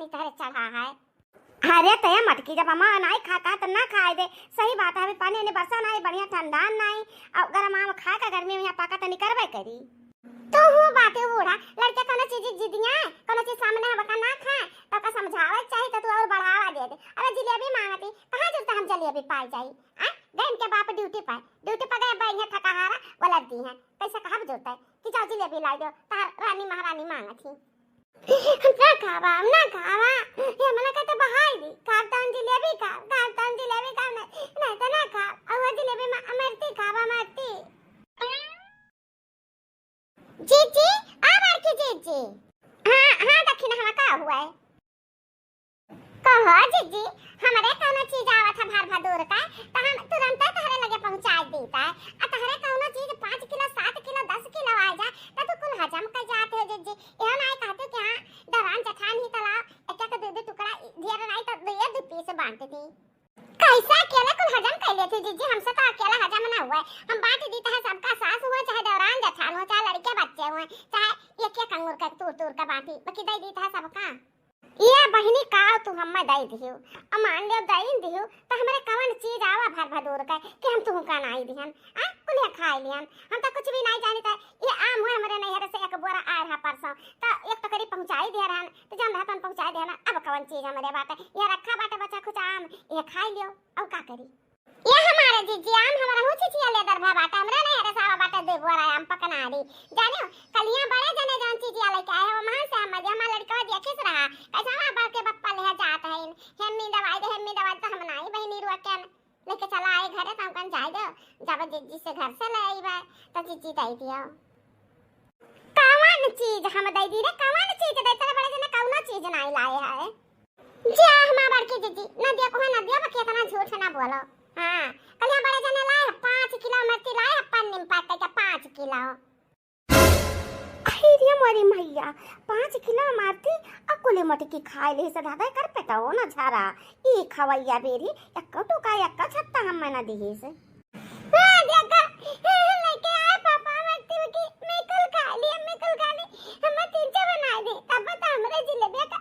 पानी तहरे चढ़ा है। अरे तय मटकी जब हम नहीं खाता तो ना खाए दे, सही बात है। अभी पानी ने बरसा नहीं, बढ़िया ठंडा नहीं, अब गरम आम खा का गर्मी में यहाँ पाका तो नहीं करबे करी। तो हूँ बात है बूढ़ा लड़के कोनो चीज जिदियां कोनो चीज सामने है बका ना खाए तो का समझावे चाहिए तो तू और बढ़ावा दे दे। अरे जलेबी मांगती कहां जरूरत हम जलेबी पाई जाई आ गए के बाप ड्यूटी पर गए बैठे थकाहारा बोलती हैं कैसे कहां जरूरत है कि जाओ जलेबी ला दो तार रानी महारानी मांगती ना खावा ये मना कहते बहाई दी खाता जलेबी खाता जलेबी का नहीं तो ना खा और जलेबी में अमरती खावा मरती जी आवार की जी हां दक्षिण हवा का हुआ है कहो जी हमारे कोनो चीज आवत है भार भदूर का तो हम तुरंत तहरे लगे पहुंचा देता है आ तहरे कोनो चीज 5 किलो 7 किलो 10 किलो आ जा तो तू कुल हजम कर जाते हो जी ये नहीं कहते कि हां दरान जठान ही तलाव एक एक दे टुकड़ा ढेर नहीं तो ये 2 पीस बांटती थी कैसा अकेले कुल हजम कर लेते जी हमसे तो अकेला हजम ना हुआ है। हम बांट देता है सबका सास हुआ चाहे दौरान जठान हो चाहे लड़के बच्चे हुए चाहे एक अंगूर का तूर का बांटी बाकी दे देता है सबका। ये बहिनी का तू हम्मा दई दियो अब मान लियो दई दियो तो हमरे कवन चीज आवा भर भदूर का कि हम तू का नहीं दिहन आ कुलिया खाई लियन हम तो कुछ भी नहीं जानता। ये आम हुए हमरे नैहर से एक बोरा आ रहा परसों तो एक तो करी पहुंचाई दे रहन तो जब रहतन पहुंचाई देना अब कवन चीज हमरे बाटे ये रखा बाटे बच्चा कुछ आम ये खाई लियो अब का करी ये हमारे जी आम हमारा हो छिछिया ले दरभा बाटा हमरे नैहर सावा बाटा दे बोरा आम पकनाड़ी जानियो कलियां बड़े जने जान चीज लेके आए हो वहां से हम हमारा लड़का देखिस रहा कैसा बाप के पप्पा ले जाता है हेम्मी दवाई तो हम नहीं बहिनी रुआ के लेके चला आए घरे तो हम कन जाए दो जब जीजी से घर से ले आई बा तो जीजी दई दियो कौन चीज हम दई दी रे कौन चीज दई तेरे बड़े जने कौन चीज नहीं लाए है जा हमारा बड़की जीजी नदिया को नदिया बके इतना झूठ ना बोलो। हां कल बड़े जने लाए 5 किलो मिर्ची लाए पन्नी पाक के 5 किलो अरे मोरी मैया 5 किलो मारती अकुले मटकी खाए ले से दादा कर पेटा हो ना झारा ई खवैया बेरी एक तो का एक छत्ता हम ना दिही से हां देखा लेके आए पापा मटकी की मैं कल खा ली हम 3 बना दे तब तो हमरे जलेबी का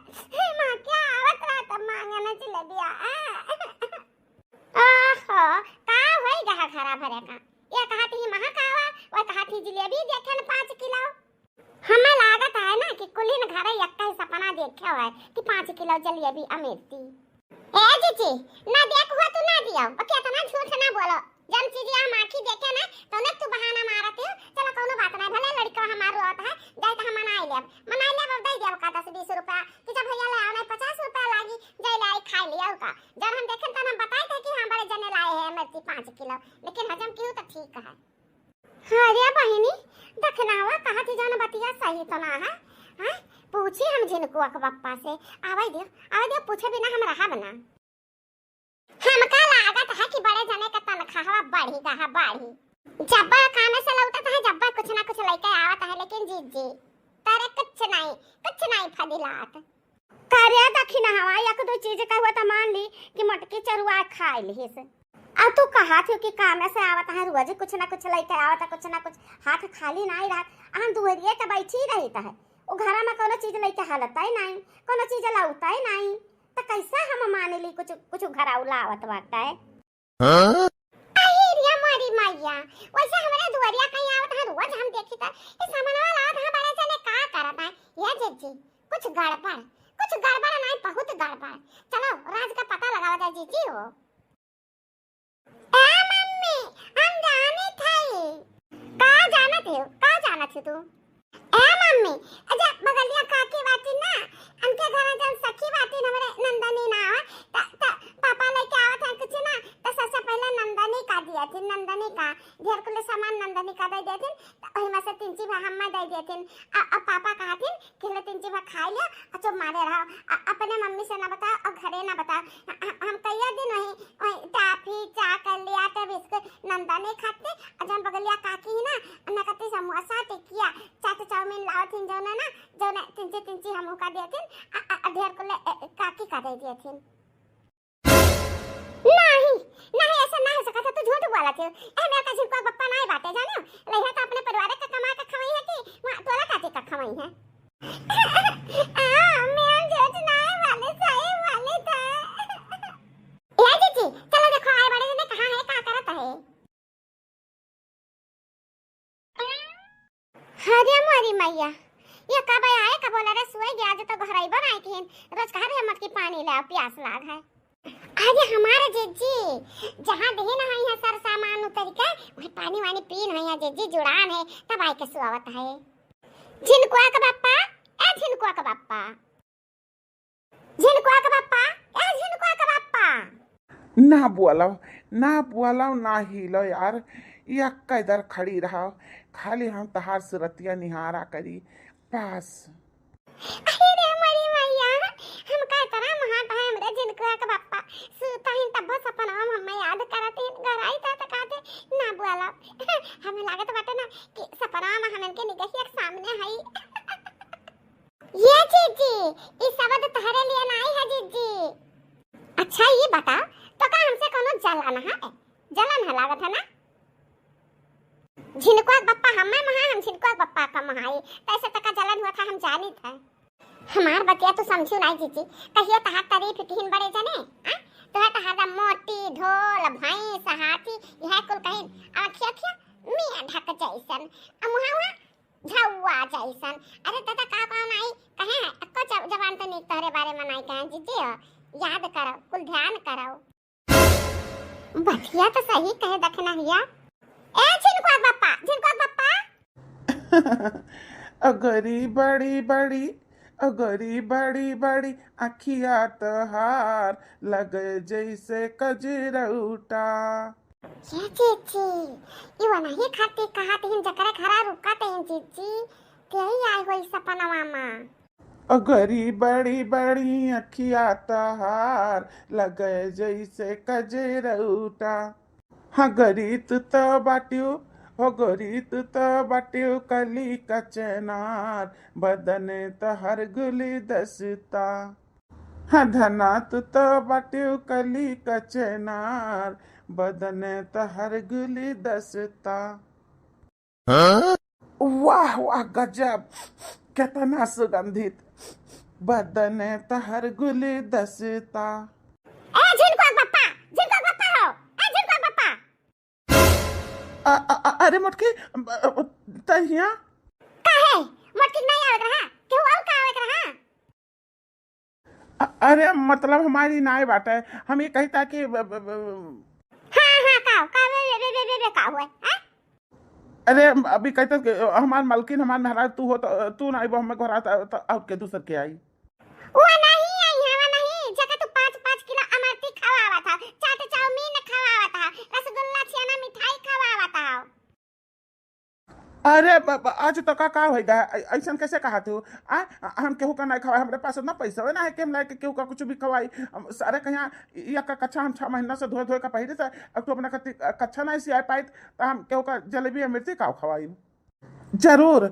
मां क्या आवत रहा तब मांगे ना जलेबी आहा का होई गहा खरा भरे का ये कहा थी महा कावा वो कहा थी जलेबी देखे न 5 किलो हमें लागत है ना कि कुलीन घर यक्का ही सपना देखे हुआ है कि 5 किलो जलेबी अमेरती ए जीजी ना देख हुआ तू ना दियो ओके इतना झूठ ना बोलो जब चीज हम आंखी देखे ना तो ने तू बहाना मारती हो चलो कोनो बात नहीं भले लड़का हमार रोत है जाए तो हम मनाई ले अब दे देब का 10-20 रुपया कि जब भैया ले आने 50 रुपया लागी जाए ले आई खा लिया का जब हम देखे तो हम बताए थे कि हम बड़े जने लाए हैं मिर्ची 5 किलो लेकिन हजम क्यों तो ठीक है। हां रे बहिनी देखनावा कहा थी जान बतिया सही तो ना है हां पूछी हम जिनको पप्पा से आवे दियो पूछे बिना हम रहा बना हमका लागत है कि बड़े जने का तनख्वाह बढ़ी जब्बा खाने से लौटता है जब्बा कुछ ना कुछ लेके आवत है लेकिन जी तारे कुछ नहीं फदिलात करे दखिन हवा या को दो चीज का हुआ त मान ली कि मटकी चरुआ खा ली से आ तू कहा थी कि काम से आवत है रोज कुछ ना कुछ लेके आवत कुछ ना कुछ हाथ खाली नहीं रहत हम दुहरिए के बैठी रहता है ओ घर में कोनो चीज लेके हालत ही नहीं कोनो चीज लाउता ही नहीं तो कैसा हम मान ली कुछ घराउ लावत बाटा है हां अहिरिया मारी मैया वैसे हमारे दुहरिया कहीं आवत है रोज हम देखी त ये सामान वाला आधा बड़े चले का करत है ये जीजी कुछ गड़बड़ नहीं बहुत गड़बड़ चलो राज का पता लगाओ जा जीजी हो ए मम्मी हम जाने थे का जानत तू ए मम्मी अजा बगलिया काकी बाती ना उनके घर जब सखी बाती हमरे नंदनी ना त पापा लेके आवत है कुछ ना तो सबसे पहले नंदनी का दिया थी नंदनी का ढेर कुल सामान नंदनी का दे देती ओही में से 3 चीज हम दे देती अब पापा कहा थी कि ले 3 चीज खा लियो और चुप मारे रहो अपने मम्मी से ना बताओ और घरे ना बताओ हम कई दिन वही टाफी चा कर लिया तो बिस्कुट नंदनी खाते और जब बगलिया काकी ना ना कहते समोसा टिकिया चाट चाउमीन लाओ थी जो ना 3 चीज हम का देती ढेर कुल काकी का दे देती नहीं ऐसा ना हो सका था तू झूठ बोला थे ए मेरा कजिन को पप्पा नहीं बाटे जानो लेहा तो अपने परिवार का कमा के खवाई है कि तोला काटे का खवाई है मैं झूठ नहीं बाहर है मटकी पानी ले प्यास लाग है। अरे हमारे जीजी जहाँ देहे ना यहाँ सर सामान उतर के वहाँ पानी वानी पीन है जीजी जुड़ान है तब आई के सुआवत है। झिनकुआ का बाप्पा ए झिनकुआ का बाप्पा झिनकुआ का बाप्पा ए झिनकुआ का बाप्पा ना बोलाओ ना हिलो यार, यक्का इधर खड़ी रहो, खाली हम तहार सुरतिया निहारा करी पास। अरे मरी मैया हम का तरह महाट है हमरे झिनकुआ का बाप्पा सुता ही तब सपना हम याद करते घर आई था कहते ना बोला हमें लागत बाटे ना कि सपना में हमन के निगही एक सामने है। ये जीजी इस शब्द तहरे लिए नहीं है जीजी। अच्छा ये बता तो का हमसे कोनो जलन है लागत है ना। झिनकुआ बप्पा हमें महा हम झिनकुआ बप्पा का महाई कैसे तक जलन हुआ था हम जानी था। हमार बतिया तो समझू नहीं जीजी कहियो तहार तारीफ किहिन बड़े जने तो तहार मोटी ढोल भैंस हाथी यह कुल कहिन आखिया मिया ढक जैसन मुहावा झौवा जैसन। अरे दादा का कौन आई कहे अक्को जवान तो नहीं तोहरे बारे में नहीं कहे जीजी याद करो कुल ध्यान करो। बतिया तो सही कहे दखना हिया ए झिनकुआ बप्पा अगरी बड़ी बड़ी अखिया तहार लगे जैसे कजरौटा। ये जीजी इवा नहीं खाती कहते हिन जकरे खरा रुकाते हिन जीजी तेही आई होई सपनवा में। अगरी बड़ी अखिया तहार लगे जैसे कजरौटा। हाँ गरीत त बाटियो हो गरीत त बाटियो कली कचनार बदन तहर गुली दसता। हाँ धनात त बाटियो कली कचनार बदन तहर गुली दसता। वाह वाह गजब कितना सुगंधित बदन तहर गुली दसता। ए झिनकुआ बप्पा हो ए झिनकुआ बप्पा अरे मोटकी तहिया काहे मोटकी नहीं आवत रहा केहू और का आवत रहा। अरे मतलब हमारी नाई बात है हम ये कहता कि हाँ का हुआ है। अरे अभी कहता कि हमार मलकिन हमार महाराज तू हो तो तू नहीं वो हमें घर आता और के दूसर के आई वो नहीं आई हवा नहीं जगह तू 5-5 किलो अमरती खवावा था चाट चाउमीन खवावा था रसगुल्ला छेना मिठाई खवावा था। अरे आज तो का होएगा ऐसा कैसे कहा तू हम केहू का नहीं खवाए हमारे पास इतना पैसा है ना है कि हम लाके केहू का कुछ भी खवाई सारे कहीं या का कच्चा हम 6 महीना से धोए का पहले से अब तो अपना कच्चा नहीं सिया पाए तो हम केहू का जलेबी या मिर्ची का खवाई। जरूर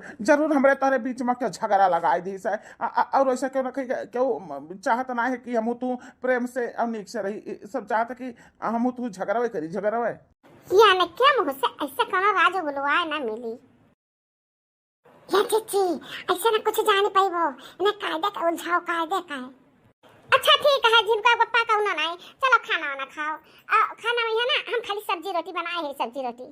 हमारे तारे बीच में क्यों झगड़ा लगाई दी से और ऐसा क्यों ना क्यों चाहत ना है कि हम तू प्रेम से और नीक से रही सब चाहत कि हम तू झगड़ावे करी झगड़ावे यानी क्या मुझ से ऐसा कोनो राज बुलवाए ना मिली। ये जीजी ऐसा ना कुछ जाने पाई वो ना कायदे का उलझाओ कायदे का है। अच्छा ठीक है झिनकुआ बप्पा का उन्होंने नहीं चलो खाना वाना खाओ खाना में है ना हम खाली सब्जी रोटी बनाए हैं सब्जी रोटी।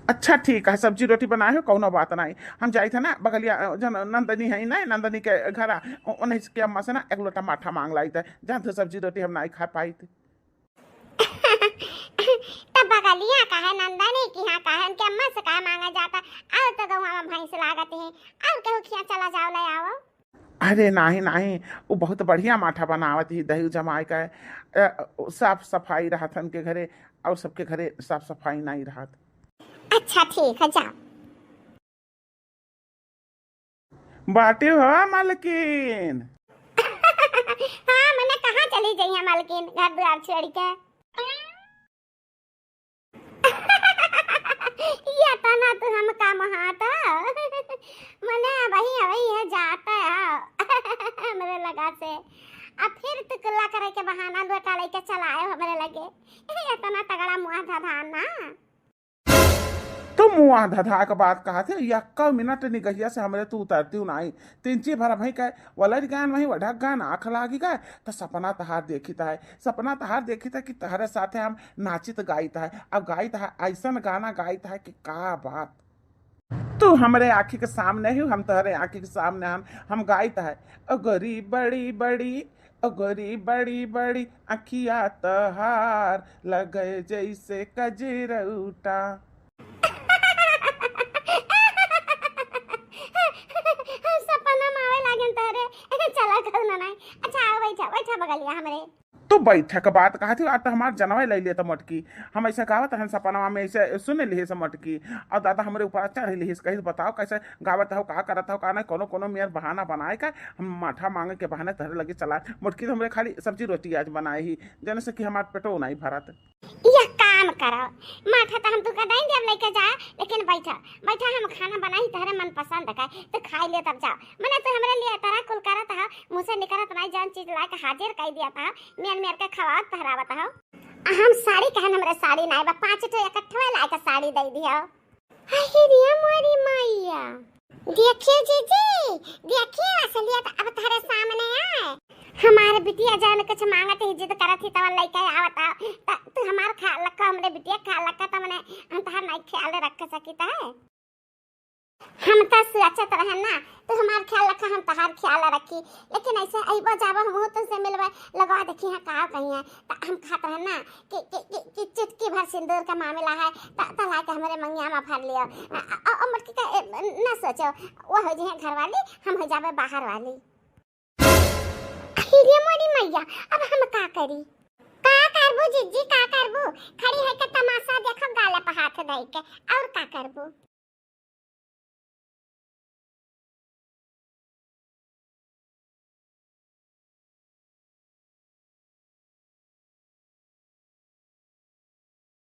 अच्छा ठीक है सब्जी रोटी बनाए हो कौनो बात नहीं हम जाए थे ना बगलिया जन नंदनी है ना नंदनी के घर उन्हें के अम्मा से ना 1 लोटा माठा मांग लाई थे जहाँ तो सब्जी रोटी हम नहीं खा पाई थी। तब बगलिया का है नंदनी की यहाँ का है उनके अम्मा से कहा मांगा जाता आओ तो गाँव में भैंस लागते हैं और कहूँ खिया चला जाओ ले आओ। अरे नहीं वो बहुत बढ़िया माठा बनावत ही दही जमाई का साफ सफाई रहा था उनके घरे और सबके घरे साफ सफाई नहीं रहा। अच्छा ठीक है जाओ। बाटे हो मालकिन हाँ मैंने कहाँ चली गई है मालकिन घर द्वार छोड़ के ये तो ना तू हम का महाता मने वही है जाता है मेरे लगा से अब फिर तू कुल्ला करे के बहाना लोटा लेके चलाए हमरे लगे ये तो ना तगड़ा मुआ था ना तो मुआ धधा का बात कहा थे यक्का मिनट निगहिया से हमरे तू उतरती हूँ नहीं 3 भरा भाई का वलर गान वही वढक गान आँख लागी का तो सपना तहार देखी था कि तहरे साथे हम नाचित गाइत है अब गाइत है ऐसा गाना गाइत है कि का बात तू हमरे आँखी के सामने ही हम तहरे आँखी के सामने हम गाइत है अगरी बड़ी गोरी बड़ी बड़ी अखिया तहार लगे जैसे कजरौटा। सपना में आवे लागन तोरे। चला कहू ना। अच्छा आओ बैठा बैठा बगलिया हमरे। तो बैठे के बात कहा थी, आज तो हमार जनवा ले लिए तो मटकी। हम ऐसे गावत हन सपना में ऐसे सुन ली से मटकी, और दादा हमारे ऊपर चढ़ ली कहीं बताओ कैसे गावत हो, कहा करत हो, कहा नहीं कोनो कोनो मेयर बहाना बनाए का हम माठा मांगे के बहाने तहरे लगे चला मटकी। तो हमरे खाली सब्जी रोटी आज बनाए ही जने से कि हमार पेटो नहीं भरत। यह काम करो माथा तो हम तू का नहीं देव लेके जा, लेकिन बैठा बैठा हम खाना बनाई तहरे मन पसंद का तो खाई ले तब जा। मने तो हमरे लिए तरह कुल करत हा, मुंह से निकलत नहीं जान चीज ला के हाजिर कर दिया था, मेर मेर के खवात पहरावत हा। हम साड़ी कहन हमरे साड़ी नहीं बा, 5 ठो इकट्ठा ला के साड़ी दे दिया। हाय रे मोरी मैया, देखिए जीजी देखिए असलियत अब तारे सामने आए। हमारे बिटिया जान कुछ मांगत ही जिद करत ही तवन लइका आवता तू हमार ख्याल रख, हमरे बिटिया ख्याल रख त मने हम तहार नहीं ख्याल रख सकीता है। हम त सुरक्षित रहे ना, तो हमार ख्याल रख हम तहार ख्याल रखी, लेकिन ऐसे आइबो जाबो हम तो से मिलबे लगवा देखी है का कहीं है त हम खात है ना कि चुटकी भर सिंदूर का मामला है त ला के हमरे मंगिया में भर लियो। मटकी का ना सोचो वो हो जे घर वाली, हम हो जाबे बाहर वाली। अरे मोरी मैया अब हम का करी, का करबू जीजी का करबू, खड़ी है के तमाशा देखो गाले पे हाथ दे के, और का करबू।